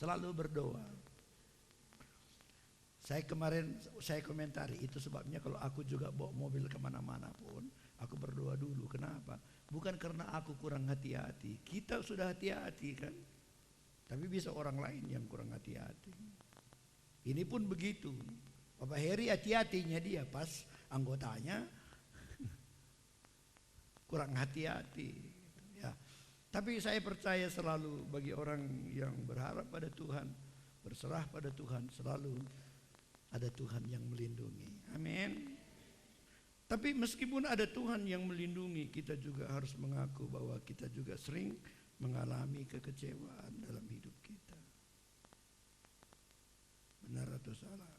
Selalu berdoa. Saya komentari, itu sebabnya kalau aku juga bawa mobil kemana-mana pun, aku berdoa dulu. Kenapa? Bukan karena aku kurang hati-hati. Kita sudah hati-hati kan. Tapi bisa orang lain yang kurang hati-hati. Ini pun begitu. Bapak Heri hati-hatinya dia, pas anggotanya kurang hati-hati. Ya. Tapi saya percaya selalu bagi orang yang berharap pada Tuhan, berserah pada Tuhan, selalu ada Tuhan yang melindungi. Amin. Tapi meskipun ada Tuhan yang melindungi, kita juga harus mengaku bahwa kita juga sering mengalami kekecewaan dalam hidup kita. Benar atau salah?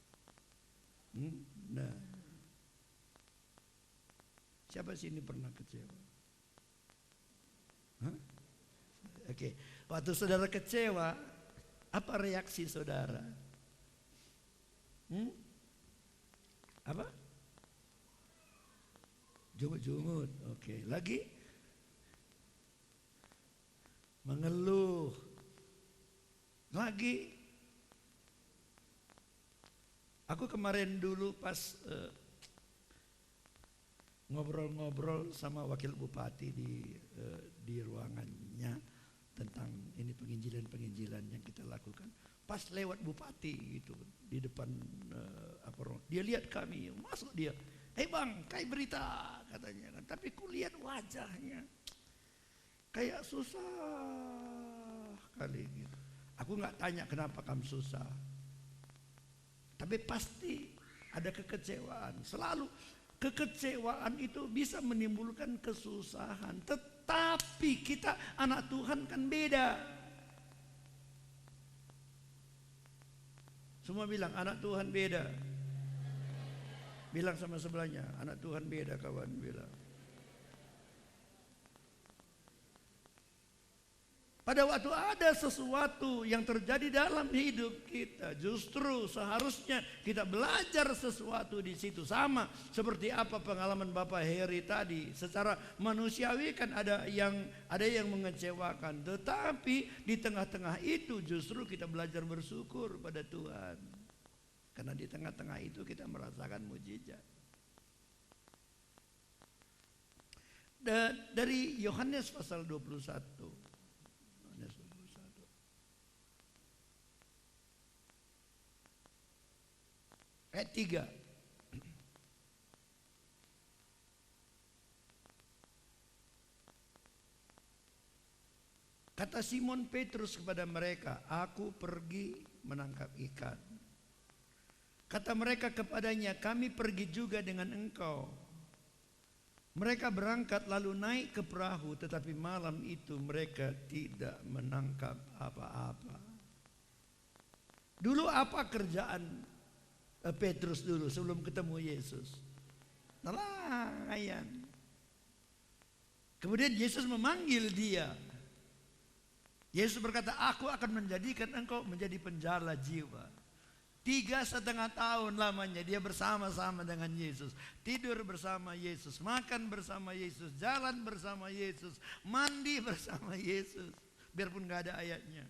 Nah, siapa sini pernah kecewa? Hah? Oke, waktu saudara kecewa, apa reaksi saudara? Apa? Jumut-jumut. Oke, lagi? Mengeluh. Lagi? Aku kemarin dulu pas ngobrol-ngobrol sama wakil bupati di ruangannya tentang ini penginjilan yang kita lakukan. Pas lewat bupati gitu di depan dia lihat kami, masuk dia. "Hei bang, kayak berita," katanya kan. Tapi ku lihat wajahnya kayak susah kali gitu. Aku nggak tanya kenapa kamu susah. Tapi pasti ada kekecewaan. Selalu kekecewaan itu bisa menimbulkan kesusahan. Tetapi kita anak Tuhan kan beda. Semua bilang anak Tuhan beda. Bilang sama sebelahnya, anak Tuhan beda kawan, bilang. Pada waktu ada sesuatu yang terjadi dalam hidup kita, justru seharusnya kita belajar sesuatu di situ. Sama seperti apa pengalaman Bapak Heri tadi. Secara manusiawi kan ada yang mengecewakan, tetapi di tengah-tengah itu justru kita belajar bersyukur pada Tuhan. Karena di tengah-tengah itu kita merasakan mujizat. Dari Yohanes pasal 21. Ayat 3. Kata Simon Petrus kepada mereka, "Aku pergi menangkap ikan." Kata mereka kepadanya, "Kami pergi juga dengan engkau." Mereka berangkat lalu naik ke perahu, tetapi malam itu mereka tidak menangkap apa-apa. Dulu apa kerjaan Petrus dulu sebelum ketemu Yesus? Nelayan. Kemudian Yesus memanggil dia. Yesus berkata, "Aku akan menjadikan engkau menjadi penjala jiwa." 3,5 tahun lamanya dia bersama-sama dengan Yesus. Tidur bersama Yesus, makan bersama Yesus, jalan bersama Yesus, mandi bersama Yesus. Biarpun gak ada ayatnya.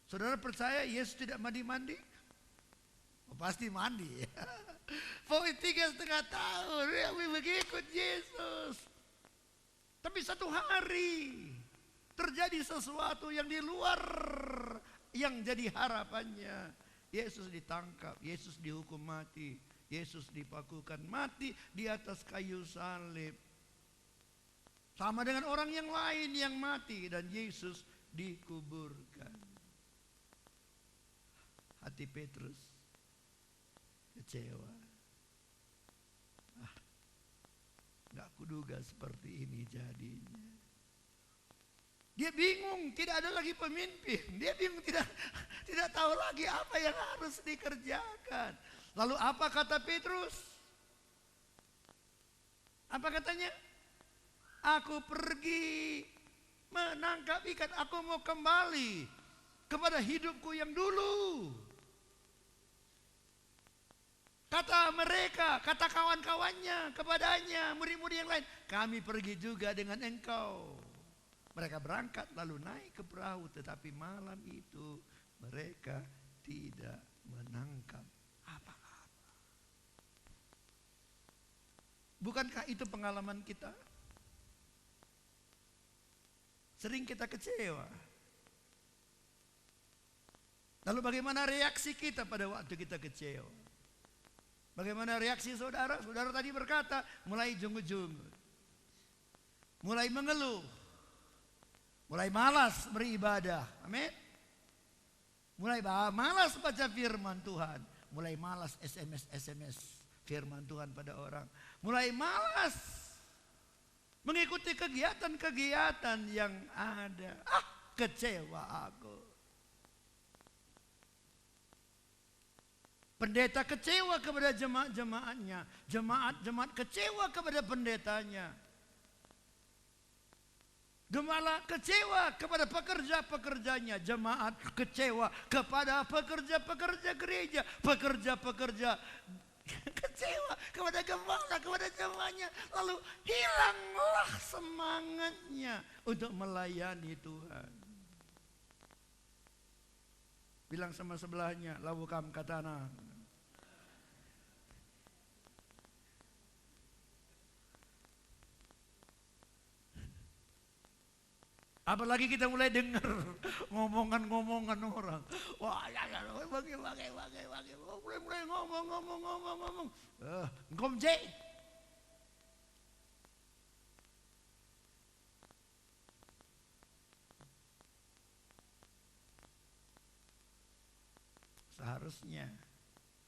Saudara percaya Yesus tidak mandi-mandi? Oh, pasti mandi. Pokoknya 3,5 tahun dia mengikut Yesus. Tapi satu hari terjadi sesuatu yang di luar yang jadi harapannya. Yesus ditangkap, Yesus dihukum mati, Yesus dipakukan mati di atas kayu salib. Sama dengan orang yang lain yang mati dan Yesus dikuburkan. Hati Petrus kecewa. Gak kuduga seperti ini jadinya. Dia bingung, tidak ada lagi pemimpin. Dia bingung, tidak tahu lagi apa yang harus dikerjakan. Lalu apa kata Petrus? Apa katanya? "Aku pergi menangkap ikan, aku mau kembali kepada hidupku yang dulu." Kata mereka, kata kawan-kawannya kepadanya, murid-murid yang lain, "Kami pergi juga dengan engkau." Mereka berangkat lalu naik ke perahu, tetapi malam itu mereka tidak menangkap apa-apa. Bukankah itu pengalaman kita? Sering kita kecewa. Lalu bagaimana reaksi kita pada waktu kita kecewa? Bagaimana reaksi saudara? Saudara tadi berkata, mulai junggu-junggu, mulai mengeluh, mulai malas beribadah. Amin. Mulai malas baca firman Tuhan, mulai malas SMS firman Tuhan pada orang, mulai malas mengikuti kegiatan-kegiatan yang ada. Kecewa aku. Pendeta kecewa kepada jemaat-jemaatnya, jemaat kecewa kepada pendetanya. Gembala kecewa kepada pekerja-pekerjanya, jemaat kecewa kepada pekerja-pekerja gereja, pekerja-pekerja kecewa kepada gembala, kepada jemaatnya. Lalu hilanglah semangatnya untuk melayani Tuhan. Bilang sama sebelahnya, lawukam katana. Apalagi kita mulai dengar ngomongan-ngomongan orang. Wah, ya, bagi. Mulai ngomong. Ngomje. Seharusnya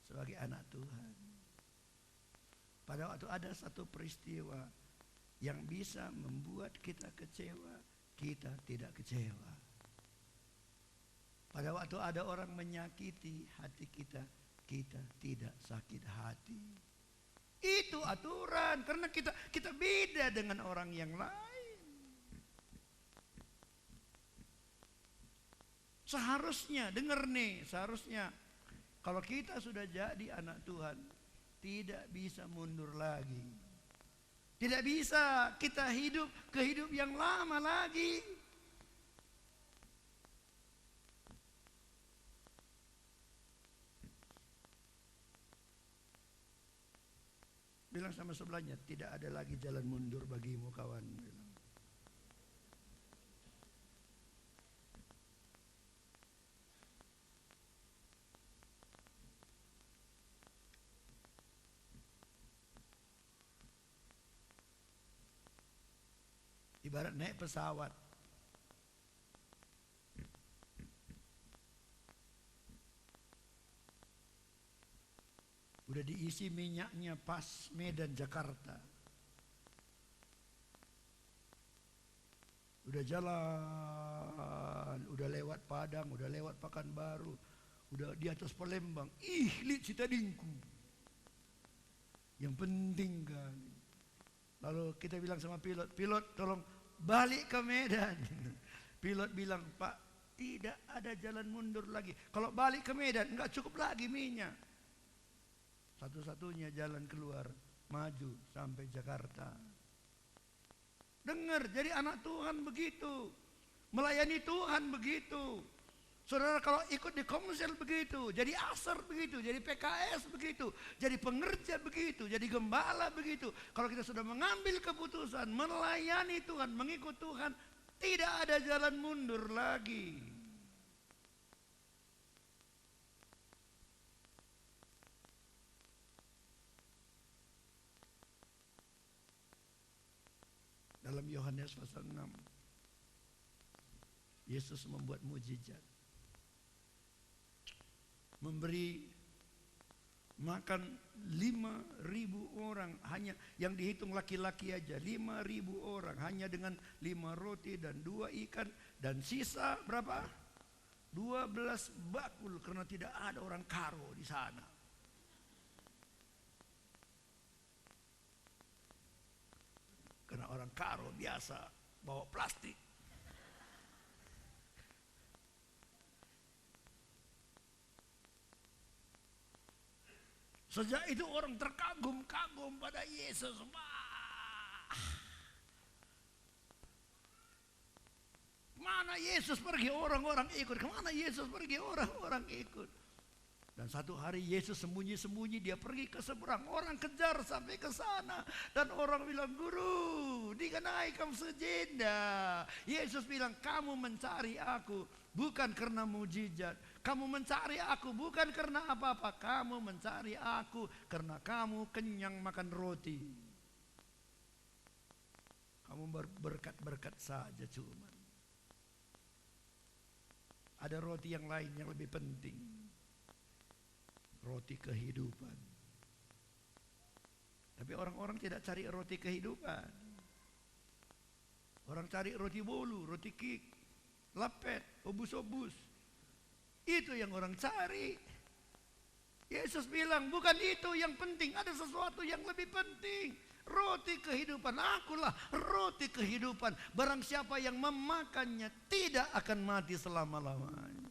sebagai anak Tuhan, pada waktu ada satu peristiwa yang bisa membuat kita kecewa, kita tidak kecewa. Pada waktu ada orang menyakiti hati kita, kita tidak sakit hati. Itu aturan, karena kita beda dengan orang yang lain. Seharusnya, dengar nih, seharusnya kalau kita sudah jadi anak Tuhan, tidak bisa mundur lagi. Tidak bisa kita hidup yang lama lagi. Bilang sama sebelahnya, tidak ada lagi jalan mundur bagimu kawan. Bilang. Ibarat naik pesawat. Udah diisi minyaknya pas Medan Jakarta. Udah jalan, udah lewat Padang, udah lewat Pekanbaru, udah di atas Palembang. Lihat Citadingku. Yang penting kan. Lalu kita bilang sama pilot tolong balik ke Medan. Pilot bilang, Pak, tidak ada jalan mundur lagi. Kalau balik ke Medan enggak cukup lagi minyak. Satu-satunya jalan keluar, maju sampai Jakarta. Dengar, jadi anak Tuhan begitu. Melayani Tuhan begitu. Saudara kalau ikut di Komsel begitu, jadi asar begitu, jadi PKS begitu, jadi pengerja begitu, jadi gembala begitu. Kalau kita sudah mengambil keputusan melayani Tuhan, mengikut Tuhan, tidak ada jalan mundur lagi. Dalam Yohanes pasal 6, Yesus membuat mukjizat. Memberi makan 5.000 orang, hanya yang dihitung laki-laki aja 5.000 orang hanya dengan 5 roti dan 2 ikan, dan sisa berapa? 12 bakul, karena tidak ada orang karo di sana. Karena orang karo biasa bawa plastik. Sejak itu orang terkagum-kagum pada Yesus. Wah. Kemana Yesus pergi orang-orang ikut. Kemana Yesus pergi orang-orang ikut. Dan satu hari Yesus sembunyi-sembunyi, dia pergi ke seberang. Orang kejar sampai ke sana. Dan orang bilang, guru, dikenaikkan sejenda. Yesus bilang, kamu mencari aku bukan karena mujizat. Kamu mencari aku bukan karena apa-apa. Kamu mencari aku karena kamu kenyang makan roti. Kamu berkat-berkat saja cuma. Ada roti yang lain yang lebih penting. Roti kehidupan. Tapi orang-orang tidak cari roti kehidupan. Orang cari roti bolu, roti kik, lapet, obus-obus. Itu yang orang cari. Yesus bilang bukan itu yang penting, ada sesuatu yang lebih penting. Roti kehidupan, akulah roti kehidupan. Barang siapa yang memakannya tidak akan mati selama-lamanya.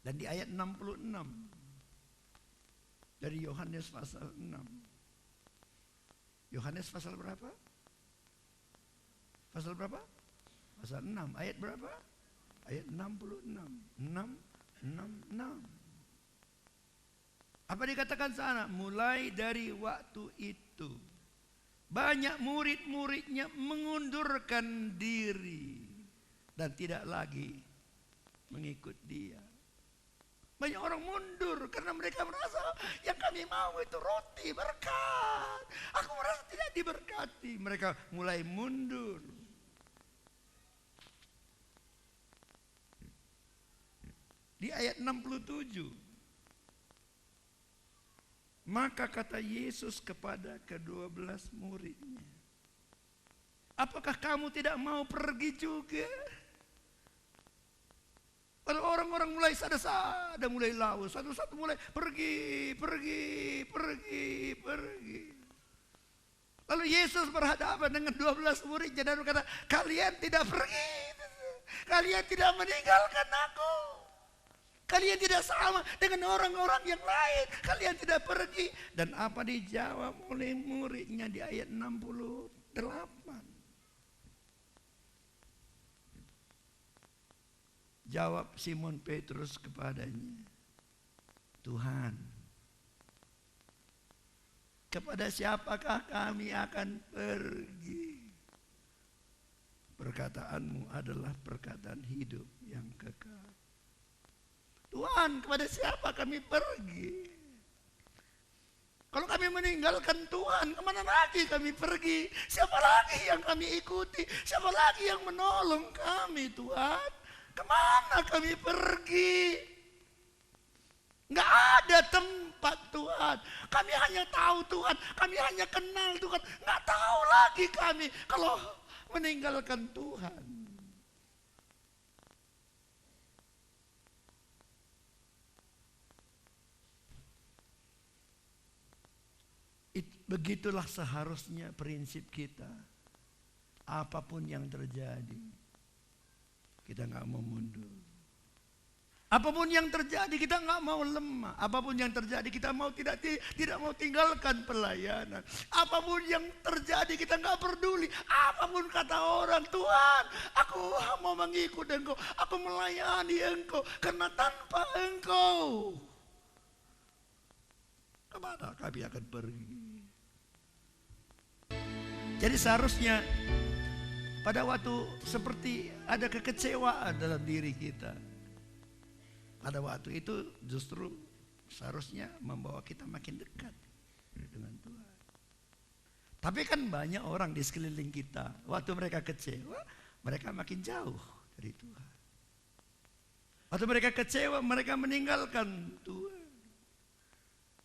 Dan di ayat 66 dari Yohanes pasal 6. Yohanes pasal berapa? Pasal berapa? Pasal 6. Ayat berapa? Ayat 66. 666. Apa dikatakan sana? Mulai dari waktu itu banyak murid-muridnya mengundurkan diri dan tidak lagi mengikut dia. Banyak orang mundur karena mereka merasa yang kami mau itu roti berkat. Aku merasa tidak diberkati. Mereka mulai mundur. Di ayat 67. Maka kata Yesus kepada ke-12 muridnya, apakah kamu tidak mau pergi juga? Kalau orang-orang mulai sada-sada, mulai laus, satu-satu mulai pergi. Lalu Yesus berhadapan dengan 12 muridnya dan berkata, kalian tidak pergi, kalian tidak meninggalkan aku, kalian tidak sama dengan orang-orang yang lain, kalian tidak pergi. Dan apa dijawab oleh muridnya di ayat 68? Jawab Simon Petrus kepadanya, Tuhan, kepada siapakah kami akan pergi? Perkataanmu adalah perkataan hidup yang kekal. Tuhan, kepada siapa kami pergi? Kalau kami meninggalkan Tuhan, kemana lagi kami pergi? Siapa lagi yang kami ikuti? Siapa lagi yang menolong kami, Tuhan? Kemana kami pergi? Nggak ada tempat Tuhan. Kami hanya tahu Tuhan. Kami hanya kenal Tuhan. Nggak tahu lagi kami kalau meninggalkan Tuhan. Begitulah seharusnya prinsip kita. Apapun yang terjadi, kita nggak mau mundur. Apapun yang terjadi kita nggak mau lemah. Apapun yang terjadi kita tidak mau tinggalkan pelayanan. Apapun yang terjadi kita nggak peduli. Apapun kata orang, Tuhan, aku mau mengikut Engkau, aku melayani Engkau, karena tanpa Engkau kemana kami akan pergi? Jadi seharusnya pada waktu seperti ada kekecewaan dalam diri kita, pada waktu itu justru seharusnya membawa kita makin dekat dengan Tuhan. Tapi kan banyak orang di sekeliling kita, waktu mereka kecewa, mereka makin jauh dari Tuhan. Waktu mereka kecewa, mereka meninggalkan Tuhan.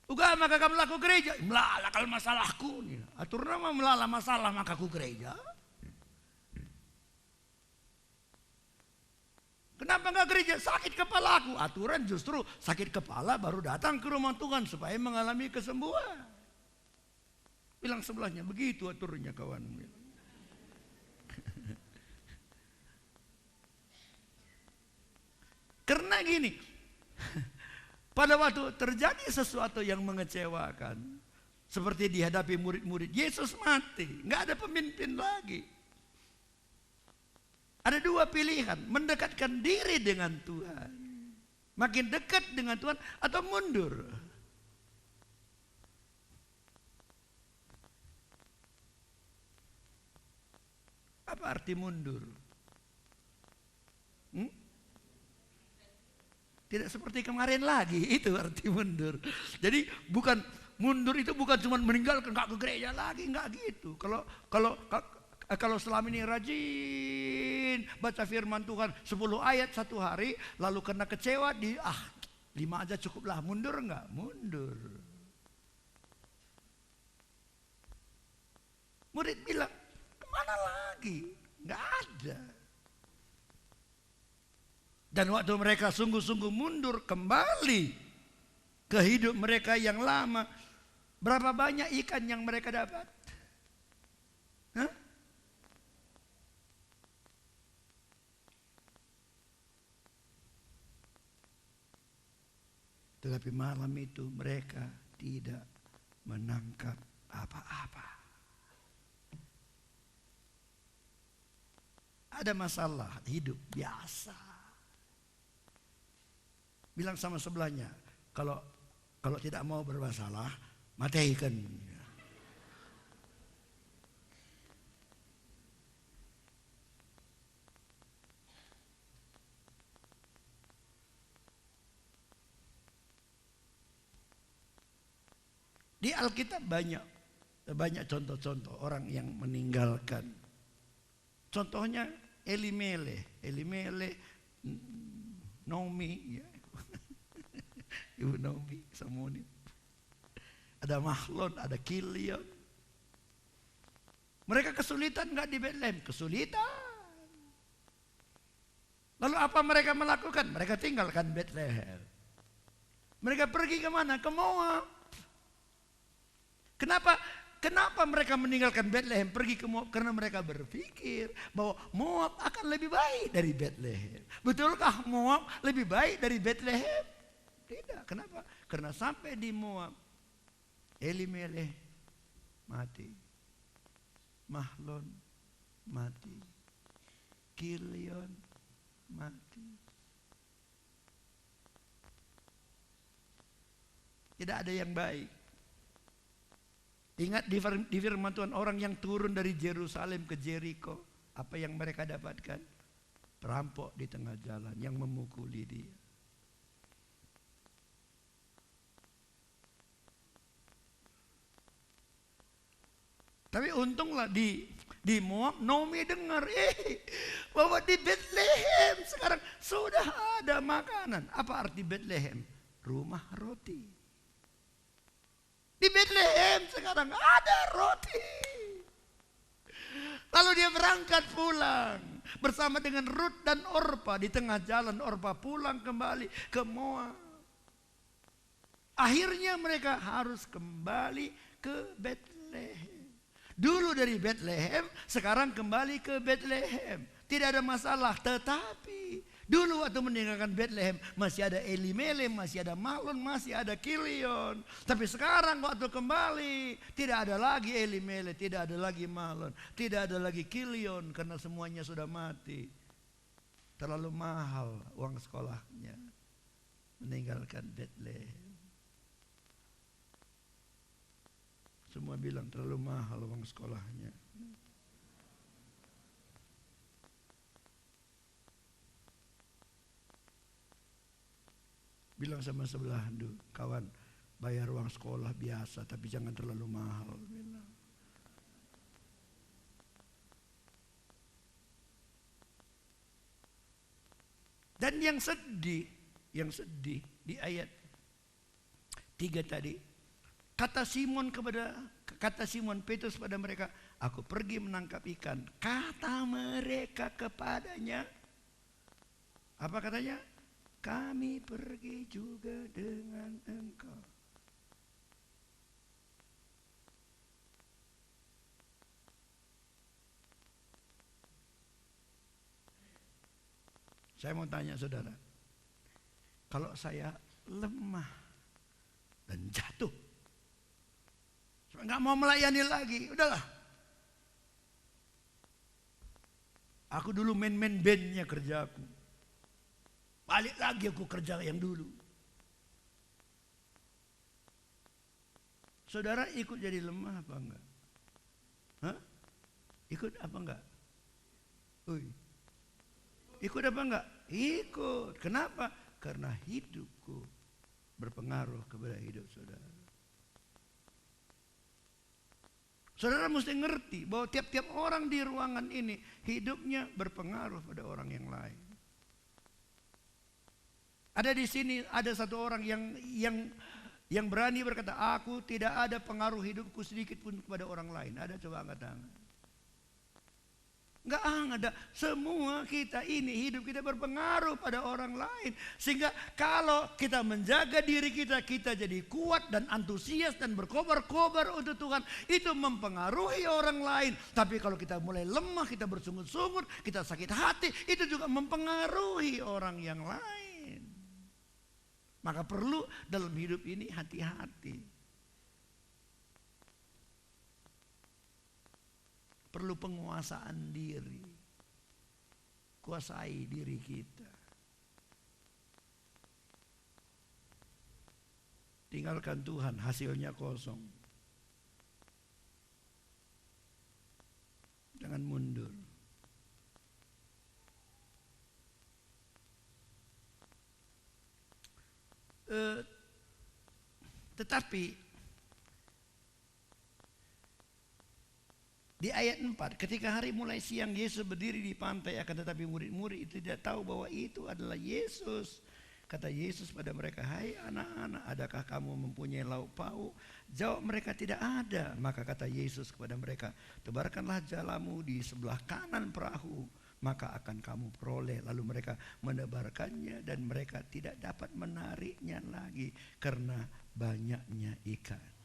Uga maka kamu laku gereja, melala kalau masalahku. Atur nama melala masalah maka ku gereja. Kenapa enggak gereja? Sakit kepala aku. Aturan justru sakit kepala baru datang ke rumah Tuhan supaya mengalami kesembuhan. Bilang sebelahnya, begitu aturnya kawan. Karena gini, pada waktu terjadi sesuatu yang mengecewakan, seperti dihadapi murid-murid, Yesus mati, nggak ada pemimpin lagi. Ada dua pilihan, mendekatkan diri dengan Tuhan, makin dekat dengan Tuhan, atau mundur. Apa arti mundur? Tidak seperti kemarin lagi, itu arti mundur. Jadi bukan mundur itu bukan cuma meninggalkan, nggak ke gereja lagi, nggak gitu. Kalau selama ini rajin baca firman Tuhan 10 ayat satu hari, lalu kena kecewa 5 aja cukuplah, mundur nggak? Mundur. Murid bilang, kemana lagi? Nggak ada. Dan waktu mereka sungguh-sungguh mundur kembali ke hidup mereka yang lama, berapa banyak ikan yang mereka dapat? Hah? Tetapi malam itu mereka tidak menangkap apa-apa. Ada masalah hidup biasa. Bilang sama sebelahnya, kalau tidak mau bermasalah, matikan. Di Alkitab banyak contoh-contoh orang yang meninggalkan. Contohnya Elimeleh, Naomi, ya. Ibu Naomi, Samoni. Ada Mahlon, ada Kilion. Mereka kesulitan nggak di Bethlehem? Kesulitan. Lalu apa mereka melakukan? Mereka tinggalkan Bethlehem. Mereka pergi kemana? Ke Moab. Kenapa mereka meninggalkan Bethlehem, pergi ke Moab? Karena mereka berpikir bahwa Moab akan lebih baik dari Bethlehem. Betulkah Moab lebih baik dari Bethlehem? Tidak. Kenapa? Karena sampai di Moab, Elimeleh mati, Mahlon mati, Kilion mati. Tidak ada yang baik. Ingat di firman Tuhan, orang yang turun dari Yerusalem ke Jericho, apa yang mereka dapatkan? Perampok di tengah jalan yang memukuli dia. Tapi untunglah di Moab, Naomi dengar bahwa di Bethlehem sekarang sudah ada makanan. Apa arti Bethlehem? Rumah roti. Di Bethlehem sekarang ada roti. Lalu dia berangkat pulang bersama dengan Rut dan Orpa. Di tengah jalan Orpa pulang kembali ke Moab. Akhirnya mereka harus kembali ke Bethlehem. Dulu dari Bethlehem, sekarang kembali ke Bethlehem. Tidak ada masalah, tetapi dulu waktu meninggalkan Bethlehem masih ada Elimeleh, masih ada Mahlon, masih ada Kilion. Tapi sekarang waktu kembali tidak ada lagi Elimeleh, tidak ada lagi Mahlon, tidak ada lagi Kilion karena semuanya sudah mati. Terlalu mahal uang sekolahnya meninggalkan Bethlehem. Semua bilang terlalu mahal uang sekolahnya. Bilang sama sebelah, kawan, bayar uang sekolah biasa tapi jangan terlalu mahal. Bilang. Dan yang sedih di ayat 3 tadi, kata Simon Petrus pada mereka, aku pergi menangkap ikan. Kata mereka kepadanya, apa katanya? Kami pergi juga dengan engkau. Saya mau tanya saudara, kalau saya lemah dan jatuh, nggak mau melayani lagi, udahlah. Aku dulu main-main bandnya kerjaku. Balik lagi aku kerja yang dulu. Saudara ikut jadi lemah apa enggak? Hah? Ikut apa enggak? Ikut apa enggak? Ikut. Kenapa? Karena hidupku berpengaruh kepada hidup saudara. Saudara mesti ngerti bahwa tiap-tiap orang di ruangan ini hidupnya berpengaruh pada orang yang lain. Ada di sini ada satu orang yang berani berkata, aku tidak ada pengaruh hidupku sedikit pun kepada orang lain. Ada, coba angkat tangan. Enggak ada. Semua kita ini hidup kita berpengaruh pada orang lain. Sehingga kalau kita menjaga diri kita, kita jadi kuat dan antusias dan berkobar-kobar untuk Tuhan. Itu mempengaruhi orang lain. Tapi kalau kita mulai lemah, kita bersungut-sungut, kita sakit hati, itu juga mempengaruhi orang yang lain. Maka perlu dalam hidup ini hati-hati. Perlu penguasaan diri. Kuasai diri kita. Tinggalkan Tuhan, hasilnya kosong. Jangan mundur. Tetapi di ayat 4, ketika hari mulai siang Yesus berdiri di pantai, akan tetapi murid-murid itu tidak tahu bahwa itu adalah Yesus. Kata Yesus pada mereka, hai anak-anak, adakah kamu mempunyai lauk pauk? Jawab mereka, tidak ada. Maka kata Yesus kepada mereka, tebarkanlah jalamu di sebelah kanan perahu, maka akan kamu peroleh. Lalu mereka menebarkannya dan mereka tidak dapat menariknya lagi karena banyaknya ikan.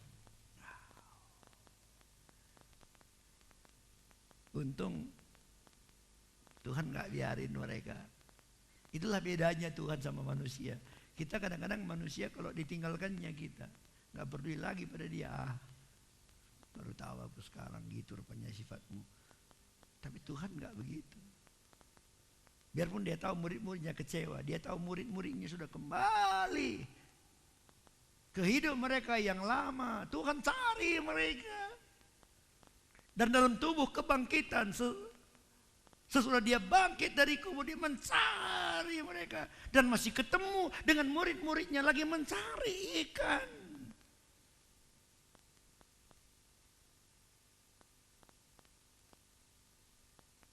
Untung Tuhan gak biarin mereka. Itulah bedanya Tuhan sama manusia. Kita kadang-kadang manusia kalau ditinggalkannya kita gak peduli lagi pada dia. Baru tahu aku sekarang gitu rupanya sifatmu. Tapi Tuhan gak begitu. Biarpun dia tahu murid-muridnya kecewa, dia tahu murid-muridnya sudah kembali ke hidup mereka yang lama. Tuhan cari mereka. Dan dalam tubuh kebangkitan, sesudah dia bangkit dari kubur, dia mencari mereka. Dan masih ketemu dengan murid-muridnya lagi mencari ikan.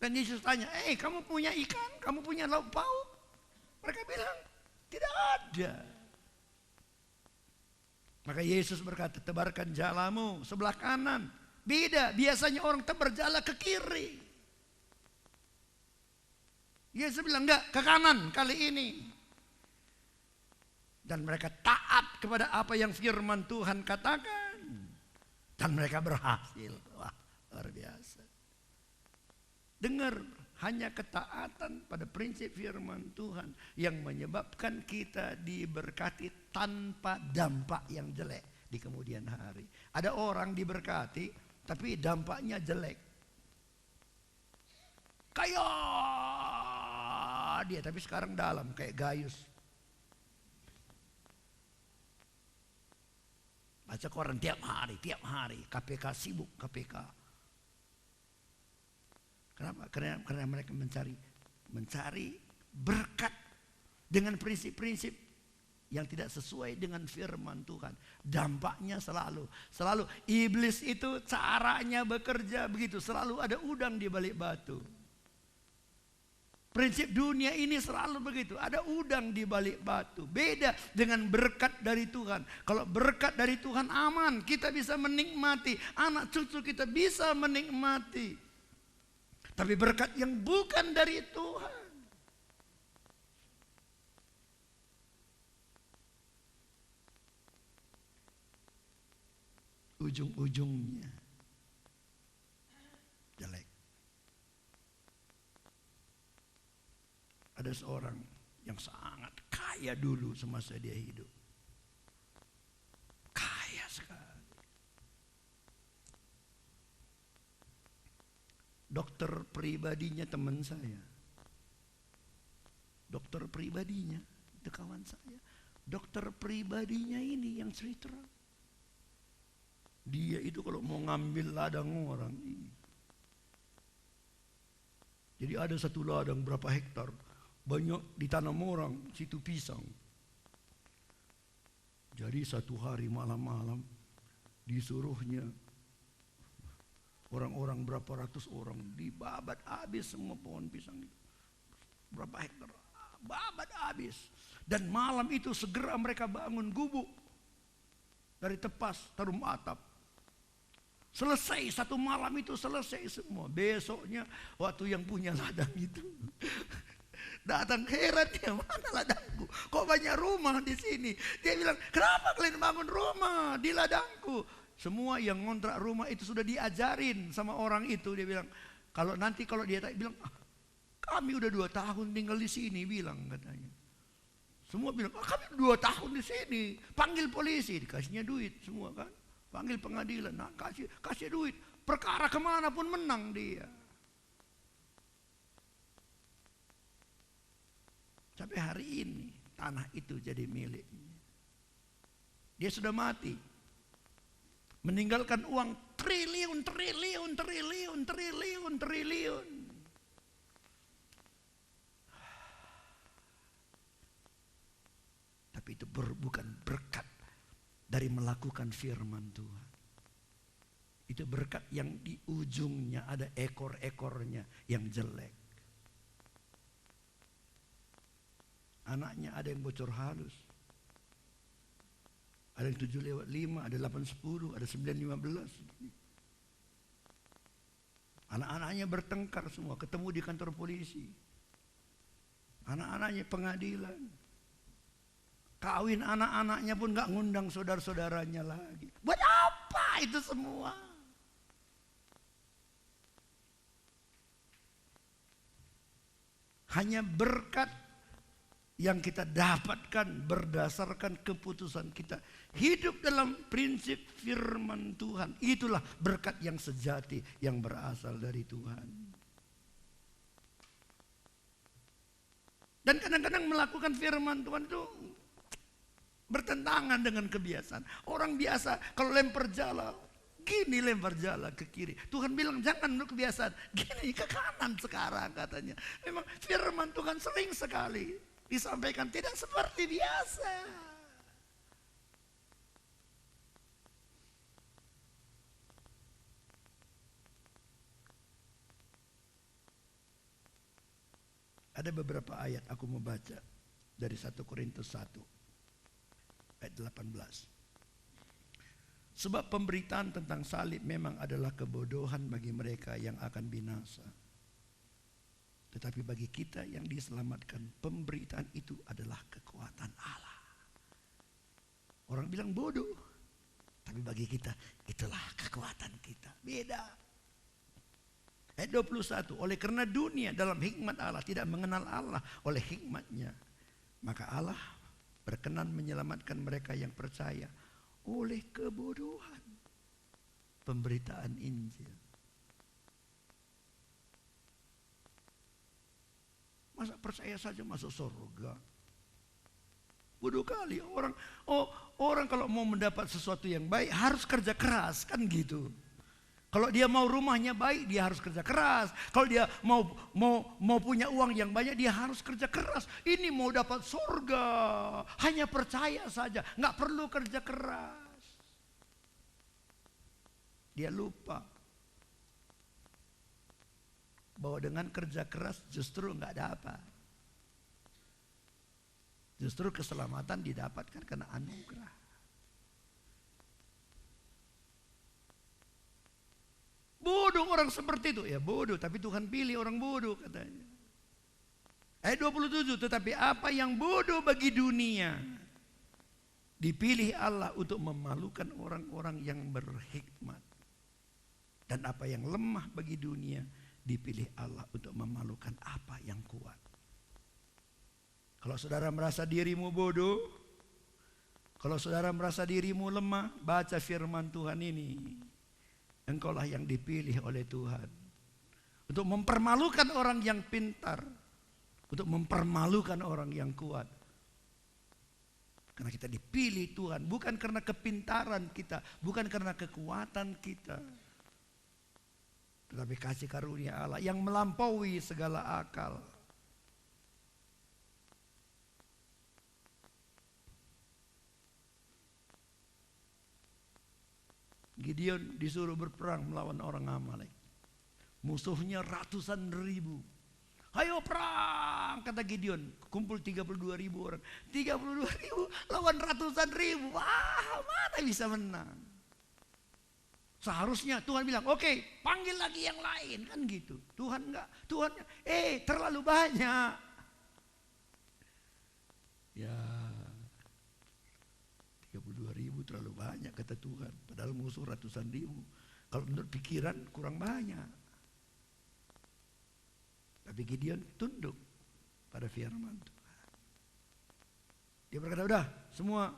Dan Yesus tanya, kamu punya ikan? Kamu punya lauk pauk? Mereka bilang, tidak ada. Maka Yesus berkata, tebarkan jalamu sebelah kanan. Beda, biasanya orang tebar jala ke kiri. Yesus bilang enggak, ke kanan kali ini. Dan mereka taat kepada apa yang firman Tuhan katakan. Dan mereka berhasil. Wah, luar biasa. Dengar, hanya ketaatan pada prinsip firman Tuhan yang menyebabkan kita diberkati tanpa dampak yang jelek di kemudian hari. Ada orang diberkati tapi dampaknya jelek. Kayak dia tapi sekarang dalam kayak Gayus. Baca koran tiap hari, KPK sibuk KPK. Kenapa? Karena mereka mencari berkat dengan prinsip-prinsip yang tidak sesuai dengan firman Tuhan. Dampaknya selalu iblis itu caranya bekerja begitu, selalu ada udang di balik batu. Prinsip dunia ini selalu begitu, ada udang di balik batu. Beda dengan berkat dari Tuhan. Kalau berkat dari Tuhan aman, kita bisa menikmati, anak cucu kita bisa menikmati. Tapi berkat yang bukan dari Tuhan, ujung-ujungnya jelek. Ada seorang yang sangat kaya dulu semasa dia hidup. Kaya sekali. dokter pribadinya teman saya. Dokter pribadinya, itu kawan saya. Dokter pribadinya ini yang cerita. Dia itu kalau mau ngambil ladang orang ini. Jadi ada satu ladang berapa hektar. Banyak ditanam orang, situ pisang. Jadi satu hari malam-malam disuruhnya orang-orang berapa ratus orang dibabat habis semua pohon pisang itu. Berapa hektar, babat habis. Dan malam itu segera mereka bangun gubuk dari tepas, tarum atap. Selesai satu malam itu, selesai semua. Besoknya waktu yang punya ladang itu datang, heran dia, mana ladangku? Kok banyak rumah di sini? Dia bilang, kenapa kalian bangun rumah di ladangku? Semua yang ngontrak rumah itu sudah diajarin sama orang itu. Dia bilang, kalau dia bilang, kami udah 2 tahun tinggal di sini, bilang katanya. Semua bilang, kami 2 tahun di sini. Panggil polisi, dikasihnya duit semua kan. Panggil pengadilan, nah kasih duit. Perkara kemana pun menang dia. Sampai hari ini tanah itu jadi miliknya. Dia sudah mati. Meninggalkan uang triliun. Tapi itu bukan berkat dari melakukan firman Tuhan. Itu berkat yang di ujungnya ada ekor-ekornya yang jelek. Anaknya ada yang bocor halus. Ada yang 7/5, ada 8/10, ada 9/15. Anak-anaknya bertengkar semua, ketemu di kantor polisi. Anak-anaknya pengadilan. Kawin anak-anaknya pun gak ngundang saudara-saudaranya lagi. Buat apa itu semua? Hanya berkat yang kita dapatkan berdasarkan keputusan kita hidup dalam prinsip firman Tuhan. Itulah berkat yang sejati yang berasal dari Tuhan. Dan kadang-kadang melakukan firman Tuhan itu bertentangan dengan kebiasaan. Orang biasa kalau lempar jala, gini lempar jala ke kiri. Tuhan bilang jangan lu kebiasaan, gini ke kanan sekarang katanya. Memang firman Tuhan sering sekali disampaikan tidak seperti biasa. Ada beberapa ayat aku mau baca dari 1 Korintus 1 ayat 18. Sebab pemberitaan tentang salib memang adalah kebodohan bagi mereka yang akan binasa. Tetapi bagi kita yang diselamatkan, pemberitaan itu adalah kekuatan Allah. Orang bilang bodoh, tapi bagi kita itulah kekuatan kita. Beda. Ayat 21, oleh karena dunia dalam hikmat Allah tidak mengenal Allah oleh hikmatnya, maka Allah berkenan menyelamatkan mereka yang percaya oleh kebodohan pemberitaan Injil. Masa percaya saja masuk surga? Bodoh kali orang kalau mau mendapat sesuatu yang baik harus kerja keras kan gitu. Kalau dia mau rumahnya baik dia harus kerja keras. Kalau dia mau punya uang yang banyak dia harus kerja keras. Ini mau dapat surga hanya percaya saja, nggak perlu kerja keras. Dia lupa bahwa dengan kerja keras justru nggak dapat. Justru keselamatan didapatkan karena anugerah. Bodoh orang seperti itu. Ya bodoh, tapi Tuhan pilih orang bodoh katanya. Ayat 27, tetapi apa yang bodoh bagi dunia dipilih Allah untuk memalukan orang-orang yang berhikmat. Dan apa yang lemah bagi dunia dipilih Allah untuk memalukan apa yang kuat. Kalau saudara merasa dirimu bodoh, kalau saudara merasa dirimu lemah, baca firman Tuhan ini. Engkaulah yang dipilih oleh Tuhan untuk mempermalukan orang yang pintar, untuk mempermalukan orang yang kuat. Karena kita dipilih Tuhan, bukan karena kepintaran kita, bukan karena kekuatan kita, tetapi kasih karunia Allah yang melampaui segala akal. Gideon disuruh berperang melawan orang Amalek. Musuhnya ratusan ribu. Ayo perang, kata Gideon. Kumpul 32.000 orang. 32.000 lawan ratusan ribu. Wah, mana bisa menang? Seharusnya Tuhan bilang, oke, panggil lagi yang lain. Kan gitu. Tuhan enggak. Tuhan, terlalu banyak. Ya, 32.000 terlalu banyak kata Tuhan. Padahal musuh ratusan ribu. Kalau menurut pikiran kurang banyak. Tapi Gideon tunduk pada firman Tuhan. Dia berkata, udah semua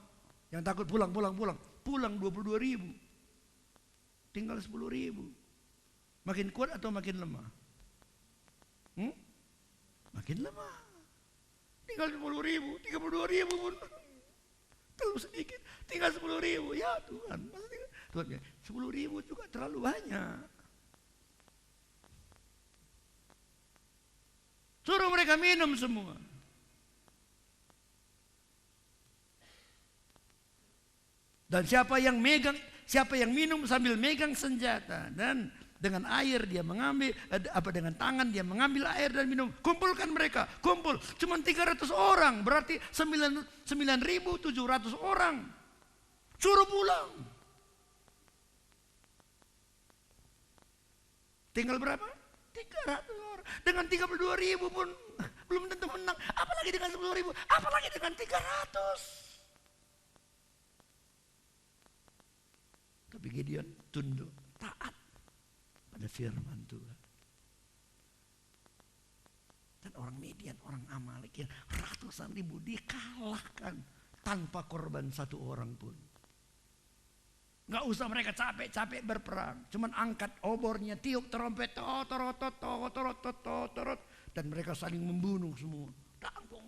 yang takut pulang. Pulang 22.000. Tinggal 10.000. Makin kuat atau makin lemah? Makin lemah. Tinggal 10.000, 32.000 pun terlalu sedikit. Tinggal 10.000. Ya Tuhan, Tuhan, 10.000 juga terlalu banyak. Suruh mereka minum semua. Dan siapa yang minum sambil megang senjata dan dengan air dia mengambil dengan tangan dia mengambil air dan minum. Kumpulkan mereka, kumpul. Cuma 300 orang, berarti 9.700 orang. Suruh pulang. Tinggal berapa? 300 orang. Dengan 32.000 pun belum tentu menang. Apalagi dengan 10.000. Apalagi dengan 300. Tapi Gideon tunduk, taat pada firman Tuhan. Dan orang Midian, orang Amalek yang ratusan ribu dikalahkan tanpa korban satu orang pun. Nggak usah mereka capek-capek berperang. Cuman angkat obornya, tiup trompet, torot, dan mereka saling membunuh semua. Dang dong.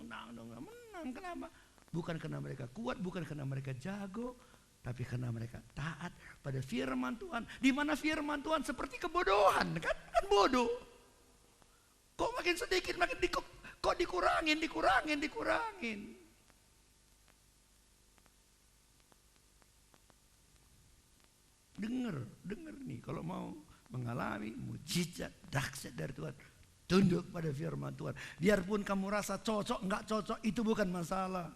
Menang, kenapa? Bukan karena mereka kuat, bukan karena mereka jago, tapi karena mereka taat pada firman Tuhan. Di mana firman Tuhan seperti kebodohan, kan bodoh. Kok makin sedikit, kok dikurangin. Dengar nih, kalau mau mengalami mujizat dahsyat dari Tuhan, tunduk pada firman Tuhan. Biarpun kamu rasa cocok, enggak cocok, itu bukan masalah.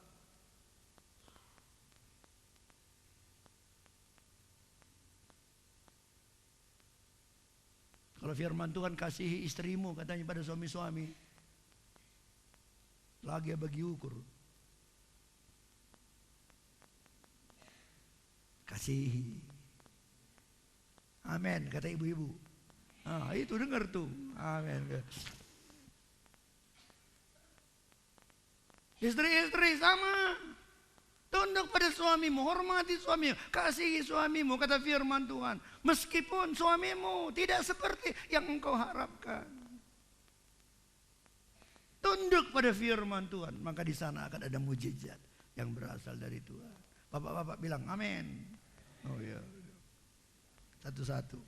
Kalau firman Tuhan, kasihi istrimu, katanya pada suami-suami, lagi bagi ukur. Kasihi. Amin, kata ibu-ibu. Itu dengar tuh. Amin. Istri-istri sama. Tunduk pada suamimu, hormati suamimu, kasihi suamimu, kata firman Tuhan. Meskipun suamimu tidak seperti yang engkau harapkan. Tunduk pada firman Tuhan, maka di sana akan ada mujizat yang berasal dari Tuhan. Bapak-bapak bilang amin. Oh ya. Satu-satu.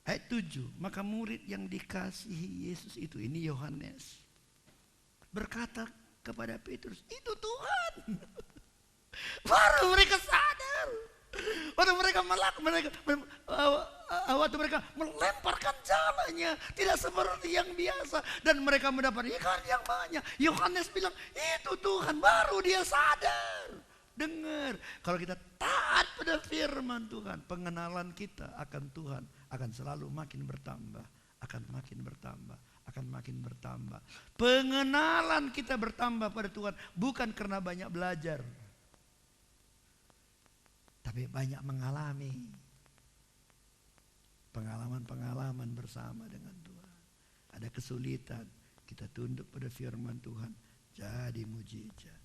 Ayat 7. Maka murid yang dikasihi Yesus itu, ini Yohanes, berkata kepada Petrus, itu Tuhan. Baru mereka sadar. Waktu mereka melemparkan jalannya, tidak seperti yang biasa, dan mereka mendapat ikan yang banyak. Yohanes bilang, itu Tuhan. Baru dia sadar. Dengar, kalau kita taat pada firman Tuhan, pengenalan kita akan Tuhan akan selalu makin bertambah, akan makin bertambah. Pengenalan kita bertambah pada Tuhan bukan karena banyak belajar, tapi banyak mengalami pengalaman-pengalaman bersama dengan Tuhan. ada kesulitan, kita tunduk pada firman Tuhan, jadi mujizat.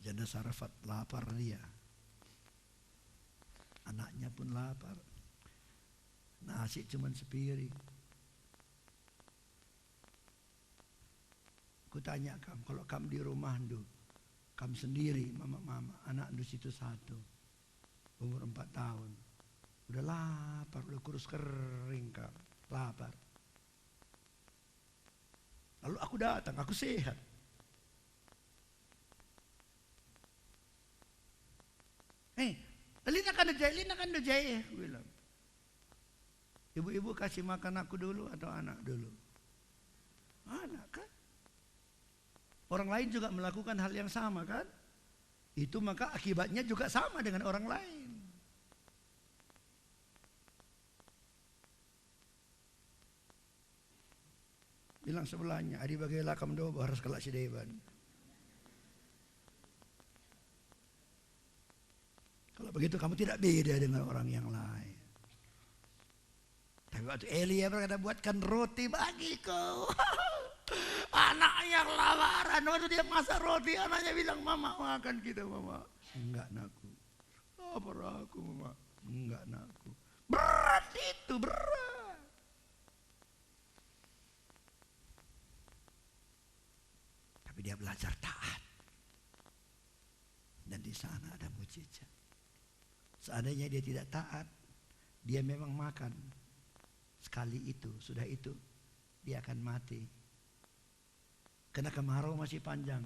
Janda Sarafat lapar dia. Anaknya pun lapar. Nasi cuma sepiring. Aku tanya kamu, kalau kamu di rumah kamu sendiri, mama, anak situ satu, umur 4 tahun. Udah lapar, udah kurus kering kamu, lapar. Lalu aku datang, aku sehat. Lina kan dojai, aku bilang. Ibu-ibu kasih makan aku dulu atau anak dulu? Anak kan? Orang lain juga melakukan hal yang sama kan? Itu maka akibatnya juga sama dengan orang lain. Bilang sebelahnya, adi bagailah kamu doa harus kelak si deban. Kalau begitu kamu tidak beda dengan orang yang lain. Tapi waktu Elia berkata, buatkan roti bagiku. Anaknya kelaparan. Waktu dia masak roti, anaknya bilang, mama makan kita mama. Enggak nakku. Lapar aku mama. Enggak nakku. Berat itu, berat. Tapi dia belajar taat. Dan di sana ada mujizat. Seandainya dia tidak taat, dia memang makan sekali itu, sudah itu dia akan mati. Karena kemarau masih panjang.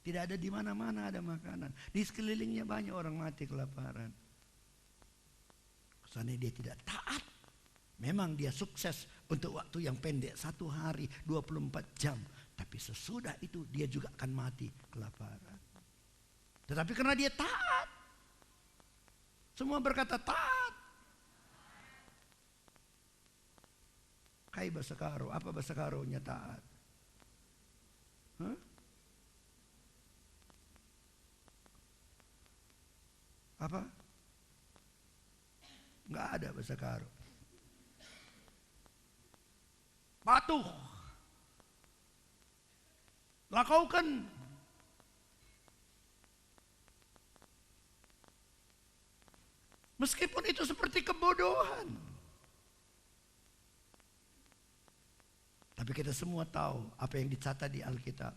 Tidak ada di mana-mana ada makanan. Di sekelilingnya banyak orang mati kelaparan. Seandainya dia tidak taat, memang dia sukses untuk waktu yang pendek, 1 hari 24 jam. Tapi sesudah itu dia juga akan mati kelaparan. Tetapi karena dia taat, semua berkata taat. Kai bahasa karo, apa bahasa karonya taat? Hah? Apa? Enggak ada bahasa karo. Patuh. Lakukan. Meskipun itu seperti kebodohan. Tapi kita semua tahu apa yang dicatat di Alkitab.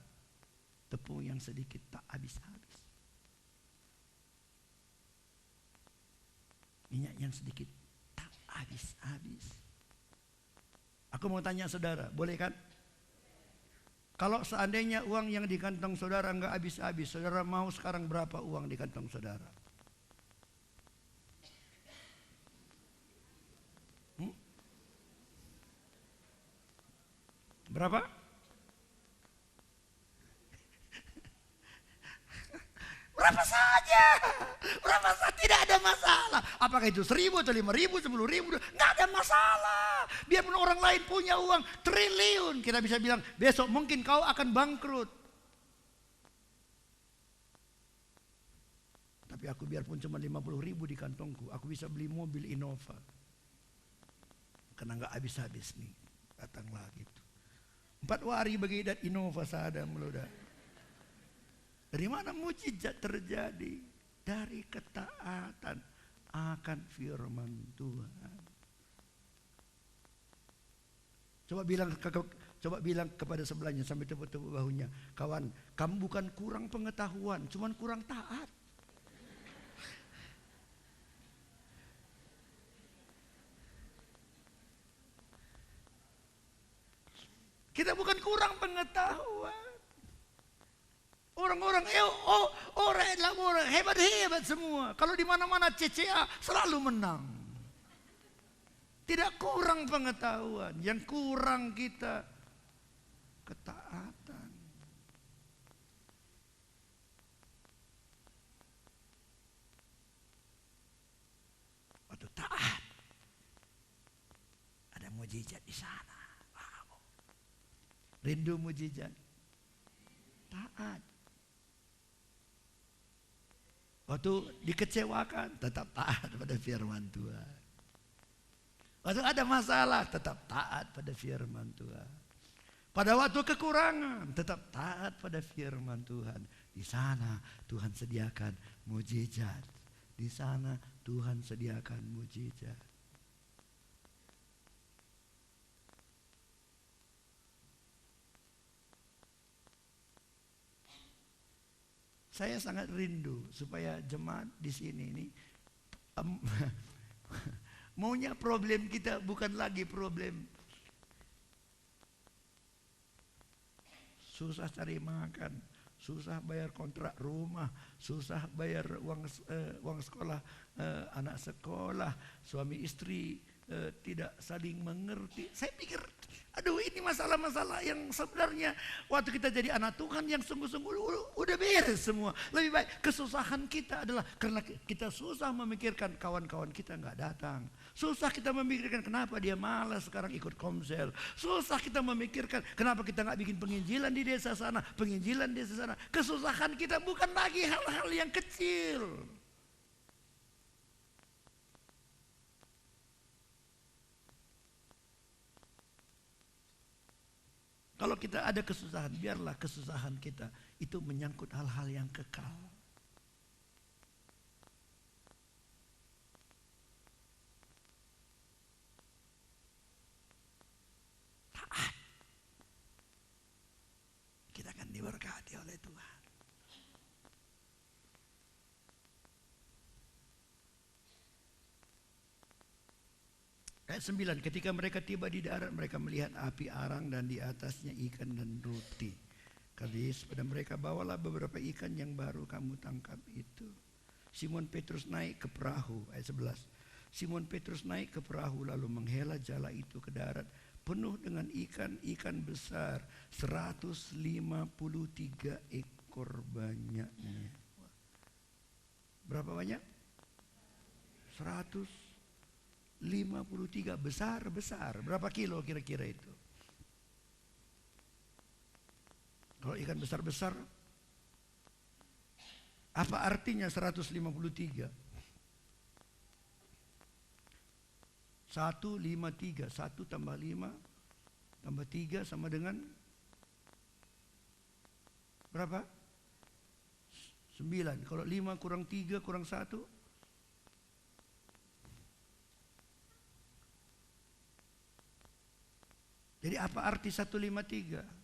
Tepung yang sedikit tak habis-habis. Minyak yang sedikit tak habis-habis. Aku mau tanya saudara, boleh kan? Kalau seandainya uang yang di kantong saudara enggak habis-habis, saudara mau sekarang berapa uang di kantong saudara? Berapa? Berapa saja. Berapa saja, tidak ada masalah. Apakah itu 1.000 atau 5.000, 10.000, nggak ada masalah. Biarpun orang lain punya uang triliun, kita bisa bilang besok mungkin kau akan bangkrut. Tapi aku biarpun cuma 50.000 di kantongku, aku bisa beli mobil Innova. Karena nggak habis-habis nih, datang lagi tuh. 4 hari bagi dat Innova sadam meludah. Dari mana mujizat terjadi? Dari ketaatan akan firman Tuhan. Coba bilang kepada sebelahnya sambil tepuk-tepuk bahunya, kawan, kamu bukan kurang pengetahuan, cuman kurang taat. Kita bukan kurang pengetahuan. Orang-orang orang hebat-hebat semua. Kalau di mana-mana CCA selalu menang. Tidak kurang pengetahuan, yang kurang kita ketaatan. Waktu taat, ada mujizat di sana. Wow. Rindu mujizat, taat. Waktu dikecewakan tetap taat pada firman Tuhan. Waktu ada masalah tetap taat pada firman Tuhan. Pada waktu kekurangan tetap taat pada firman Tuhan. Di sana Tuhan sediakan mujizat. Di sana Tuhan sediakan mujizat. Saya sangat rindu supaya jemaat di sini ini maunya problem kita bukan lagi problem susah cari makan, susah bayar kontrak rumah, susah bayar uang sekolah anak sekolah, suami istri tidak saling mengerti. Saya pikir, aduh ini masalah-masalah yang sebenarnya waktu kita jadi anak Tuhan yang sungguh-sungguh udah beres semua. Lebih baik kesusahan kita adalah karena kita susah memikirkan kawan-kawan kita nggak datang. Susah kita memikirkan kenapa dia malas sekarang ikut komsel. Susah kita memikirkan kenapa kita nggak bikin penginjilan di desa sana, penginjilan di desa sana. Kesusahan kita bukan lagi hal-hal yang kecil. Kalau kita ada kesusahan, biarlah kesusahan kita itu menyangkut hal-hal yang kekal. Taat. Kita akan diberkati oleh Tuhan. Ayat 9, ketika mereka tiba di darat, mereka melihat api arang dan di atasnya ikan dan roti. Kata Yesus pada mereka, bawalah beberapa ikan yang baru kamu tangkap itu. Simon Petrus naik ke perahu, ayat 11. Simon Petrus naik ke perahu lalu menghela jala itu ke darat, penuh dengan ikan besar, 153 ekor banyaknya. Berapa banyak? 153 besar. Berapa kilo kira-kira itu? Kalau ikan besar-besar, apa artinya 153? 153, 1 tambah 5 tambah 3 sama dengan berapa? 9. Kalau 5 kurang 3 kurang 1, jadi apa arti 153?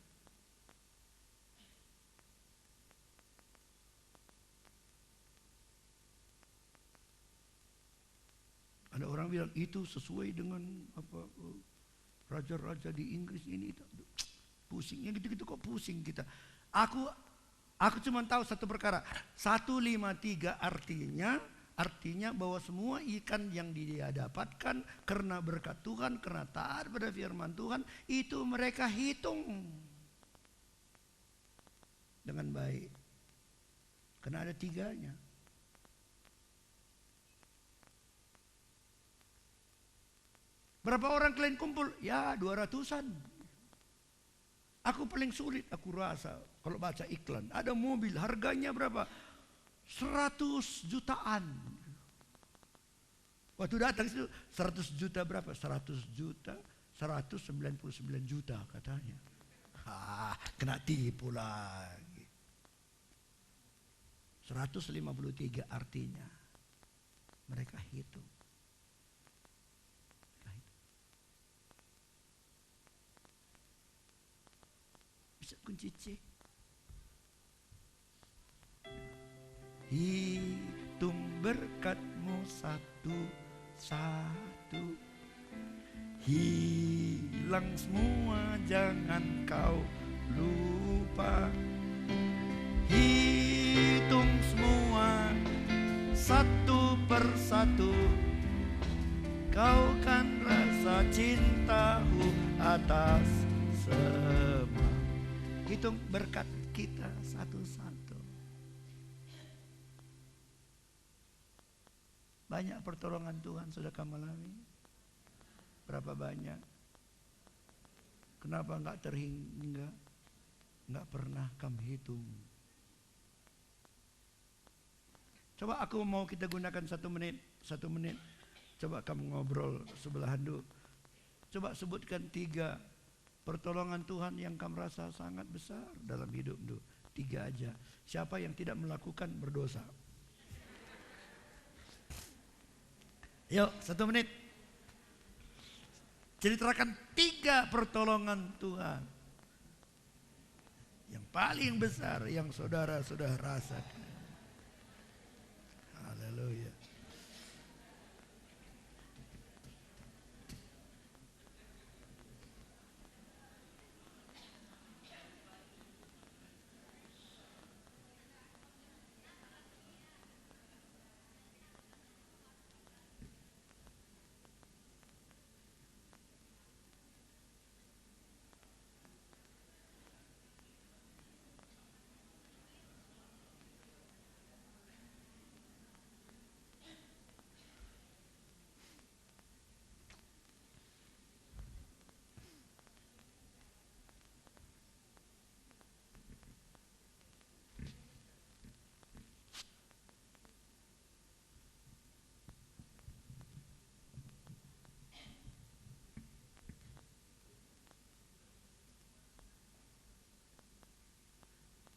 Ada orang bilang itu sesuai dengan apa raja-raja di Inggris ini. Pusingnya gitu-gitu kok pusing kita. Aku cuma tahu satu perkara. 153 artinya bahwa semua ikan yang dia dapatkan karena berkat Tuhan, karena taat pada firman Tuhan, itu mereka hitung dengan baik. Karena ada 3-nya. Berapa orang kalian kumpul? Ya 200-an. Aku paling sulit, aku rasa kalau baca iklan. Ada mobil, harganya berapa? 100 jutaan. Waktu datang itu 100 juta berapa? 100 juta, 199 juta katanya. Kena tipu lagi. 153 artinya mereka hitung. Bisa kunci C. Hitung berkatmu satu-satu, hilang semua jangan kau lupa. Hitung semua satu persatu, kau kan rasa cintaku atas semua. Hitung berkat kita satu-satu. Banyak pertolongan Tuhan sudah kamu alami? Berapa banyak? Kenapa enggak terhingga? Enggak pernah kamu hitung. Coba aku mau kita gunakan 1 menit. 1 menit. Coba kamu ngobrol sebelahan dulu. Coba sebutkan 3 pertolongan Tuhan yang kamu rasa sangat besar dalam hidupmu. 3 aja. Siapa yang tidak melakukan berdosa? Yuk, 1 menit. Ceritakan 3 pertolongan Tuhan yang paling besar yang saudara sudah rasakan. Haleluya.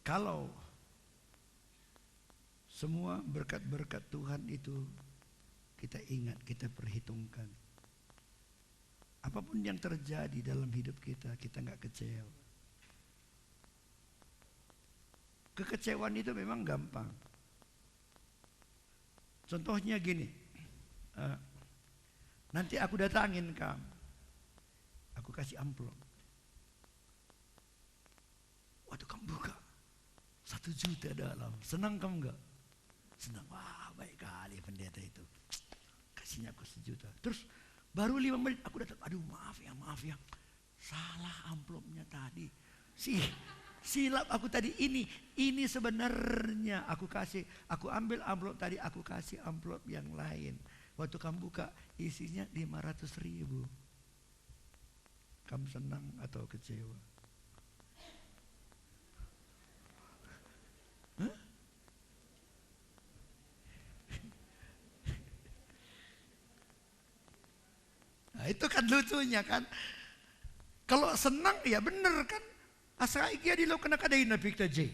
Kalau semua berkat-berkat Tuhan itu kita ingat, kita perhitungkan. Apapun yang terjadi dalam hidup kita, kita nggak kecewa. Kekecewaan itu memang gampang. Contohnya gini, nanti aku datangin kamu, aku kasih amplop. Waktu kamu buka, 1 juta dalam. Senang kamu enggak? Senang. Wah, baik kali pendeta itu. Kasihnya aku 1 juta. Terus baru 5 menit aku datang. Aduh, maaf ya. Salah amplopnya tadi. Silap aku tadi ini. Ini sebenarnya aku ambil amplop tadi, aku kasih amplop yang lain. Waktu kamu buka isinya 500.000. Kamu senang atau kecewa? Nah, itu kan lucunya kan. Kalau senang ya bener kan. Asa dia di lo kena kadain na pikta J.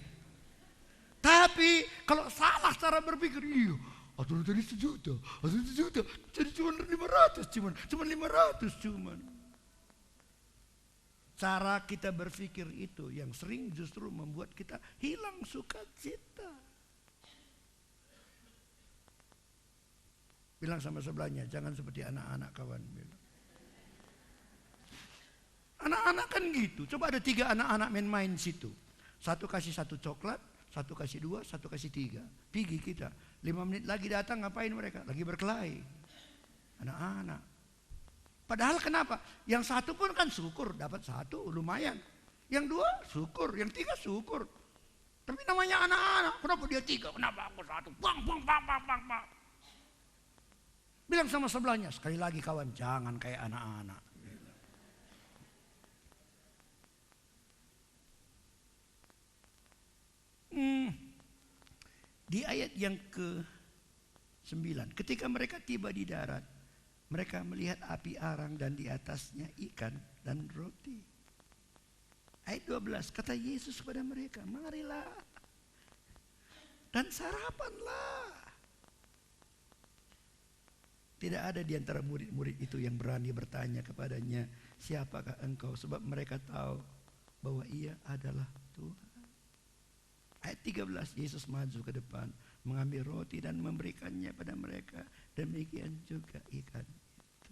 Tapi kalau salah cara berpikir, iya, atau tadi 1 juta, jadi cuma 500 cuman. Cara kita berpikir itu yang sering justru membuat kita hilang sukacita. Bilang sama sebelahnya, jangan seperti anak-anak kawan. Anak-anak kan gitu. Coba ada 3 anak-anak main-main situ. 1 kasih 1 coklat, 1 kasih 2, 1 kasih 3. Pergi kita. 5 menit lagi datang, ngapain mereka? Lagi berkelahi. Anak-anak. Padahal kenapa? Yang 1 pun kan syukur, dapat 1 lumayan. Yang 2 syukur, yang 3 syukur. Tapi namanya anak-anak. Kenapa dia 3? Kenapa aku 1? Bang. Bilang sama sebelahnya, sekali lagi kawan, jangan kayak anak-anak. Di ayat yang ke-9, ketika mereka tiba di darat, mereka melihat api arang dan di atasnya ikan dan roti. Ayat 12, kata Yesus kepada mereka, marilah dan sarapanlah. Tidak ada di antara murid-murid itu yang berani bertanya kepadanya, siapakah engkau? Sebab mereka tahu bahwa ia adalah Tuhan. Ayat 13, Yesus maju ke depan, mengambil roti dan memberikannya pada mereka. Demikian juga ikan itu.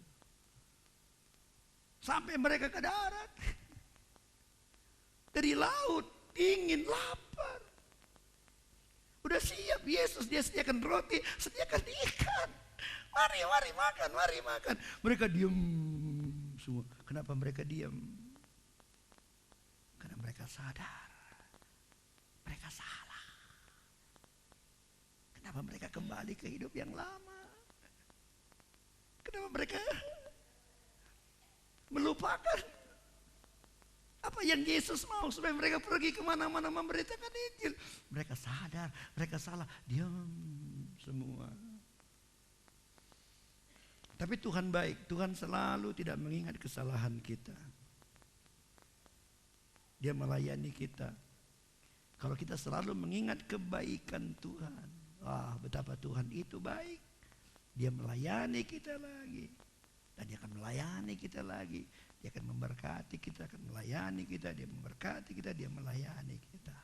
Sampai mereka ke darat. Dari laut, dingin, lapar. Udah siap Yesus, dia sediakan roti, sediakan ikan. Mari makan. Mereka diam semua. Kenapa mereka diam? Karena mereka sadar. Mereka salah. Kenapa mereka kembali ke hidup yang lama? Kenapa mereka melupakan apa yang Yesus mau supaya mereka pergi kemana-mana memberitakan Injil? Mereka sadar, mereka salah. Diam semua. Tapi Tuhan baik, Tuhan selalu tidak mengingat kesalahan kita. Dia melayani kita. Kalau kita selalu mengingat kebaikan Tuhan, wah betapa Tuhan itu baik. Dia melayani kita lagi. Dan dia akan melayani kita lagi. Dia akan memberkati kita, akan melayani kita. Dia memberkati kita, dia melayani kita.